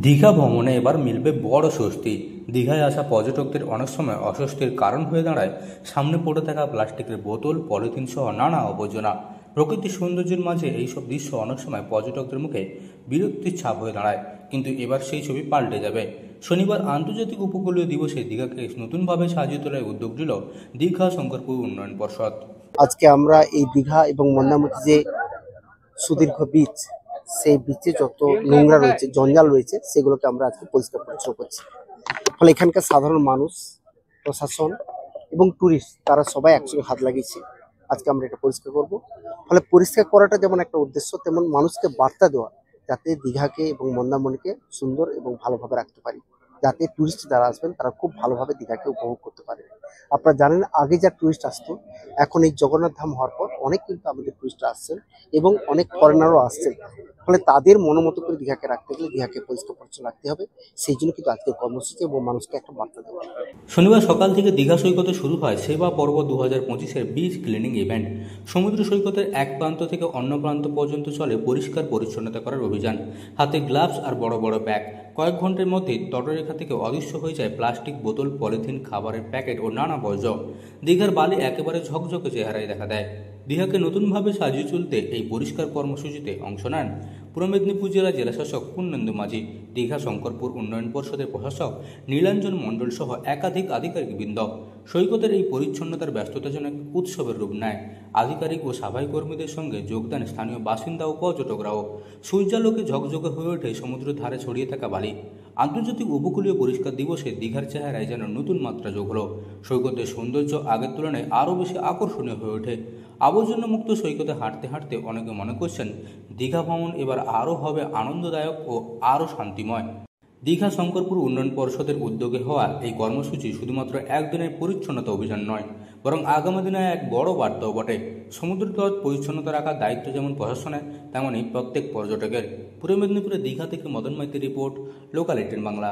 দীঘা ভ্রমণে এবার মিলবে বড় স্বস্তি। দীঘায় আসা পর্যটকদের অনেক সময় অস্বস্তির কারণ হয়ে দাঁড়ায় সামনে পড়ে থাকা প্লাস্টিকের বোতল, পলিথিন সহ নানা আবর্জনা। প্রকৃতির সৌন্দর্যের মাঝে এইসব দৃশ্য অনেক সময় পর্যটকদের মুখে বিরক্তির ছাপ হয়ে দাঁড়ায়, কিন্তু এবার সেই ছবি পাল্টে যাবে। শনিবার আন্তর্জাতিক উপকূলীয় দিবসে দীঘাকে নতুনভাবে সাজিয়ে তোলার উদ্যোগ নিল দীঘা শঙ্করপুর উন্নয়ন পর্ষদ। আজকে আমরা এই দীঘা এবং মন্দারমণি যে সুদীর্ঘ বিচ, সেই বিচে যত নোংরা রয়েছে, জঞ্জাল রয়েছে, সেগুলোকে আমরা আজকে পরিষ্কার পরিচ্ছন্ন করছি। ফলে এখানকার সাধারণ মানুষ, প্রশাসন এবং টুরিস্ট তারা সবাই একসঙ্গে হাত লাগিয়েছে। আজকে আমরা এটা পরিষ্কার করব। ফলে পরিষ্কার করাটা যেমন একটা উদ্দেশ্য, তেমন মানুষকে বার্তা দেওয়া, যাতে দীঘাকে এবং মন্দারমণিকে সুন্দর এবং ভালোভাবে রাখতে পারি, যাতে টুরিস্ট যারা আসবেন তারা খুব ভালোভাবে দীঘাকে উপভোগ করতে পারে। আপনারা জানেন, আগে যা টুরিস্ট আসতো, এখন এই জগন্নাথ ধাম হওয়ার পর অনেক কিন্তু আমাদের টুরিস্ট আসছেন এবং অনেক ফরেনারও আসছেন। ফলে তাদের মনোমতো করে দীঘাকে রাখতে গেলে দীঘাকে পরিষ্কার পরিচ্ছন্ন রাখতে হবে। সেই জন্য কিন্তু আজকের কর্মসূচি এবং মানুষকে একটা বার্তা দেওয়া। শনিবার সকাল থেকে দীঘা সৈকতে শুরু হয় সেবা পর্ব 2025-এর বিচ ক্লিনিং ইভেন্ট। সমুদ্র সৈকতের এক প্রান্ত থেকে অন্য প্রান্ত পর্যন্ত চলে পরিষ্কার পরিচ্ছন্নতা করার অভিযান। হাতে গ্লাভস আর বড় বড় ব্যাগ। কয়েক ঘন্টার মধ্যেই তটরেখা থেকে অদৃশ্য হয়ে যায় প্লাস্টিক বোতল, পলিথিন, খাবারের প্যাকেট ও নানা বর্জ্য। দীঘার বালি একেবারে ঝকঝকে চেহারায় দেখা দেয়। দীঘাকে নতুনভাবে সাজিয়ে তুলতে এই পরিষ্কার কর্মসূচিতে অংশ নেন পূর্ব মেদিনীপুর জেলার জেলাশাসক পূর্ণেন্দু মাঝি, দীঘা শঙ্করপুর উন্নয়ন পর্ষদের প্রশাসক নীলাঞ্জন মণ্ডল সহ একাধিক আধিকারিকবৃন্দ। সৈকতের এই পরিচ্ছন্নতার ব্যস্ততা যেন এক উৎসবের রূপ নেয়। আধিকারিক ও সাফাই কর্মীদের সঙ্গে যোগদান স্থানীয় বাসিন্দা ও পর্যটকরাও। সূর্যালোকে ঝকঝকে হয়ে ওঠে সমুদ্রের ধারে ছড়িয়ে থাকা বালি। আন্তর্জাতিক উপকূলীয় পরিষ্কার দিবসে দীঘার চেহারায় যেন নতুন মাত্রা যোগ হলো। সৈকতের সৌন্দর্য আগের তুলনায় আরও বেশি আকর্ষণীয় হয়ে ওঠে। আবর্জনা মুক্ত সৈকতে হাঁটতে হাঁটতে অনেকে মনে করছেন দীঘা ভ্রমণ এবার আরও হবে আনন্দদায়ক ও আরও শান্তিময়। দীঘা শঙ্করপুর উন্নয়ন পর্ষদের উদ্যোগে হওয়া এই কর্মসূচি শুধুমাত্র একদিনের পরিচ্ছন্নতা অভিযান নয়, বরং আগামী দিনে এক বড় বার্তাও বটে। সমুদ্র তট পরিচ্ছন্নতা রাখার দায়িত্ব যেমন প্রশাসনের, তেমনই প্রত্যেক পর্যটকের। পূর্ব মেদিনীপুরের দীঘা থেকে মদন মাইতির রিপোর্ট, লোকাল 18 বাংলা।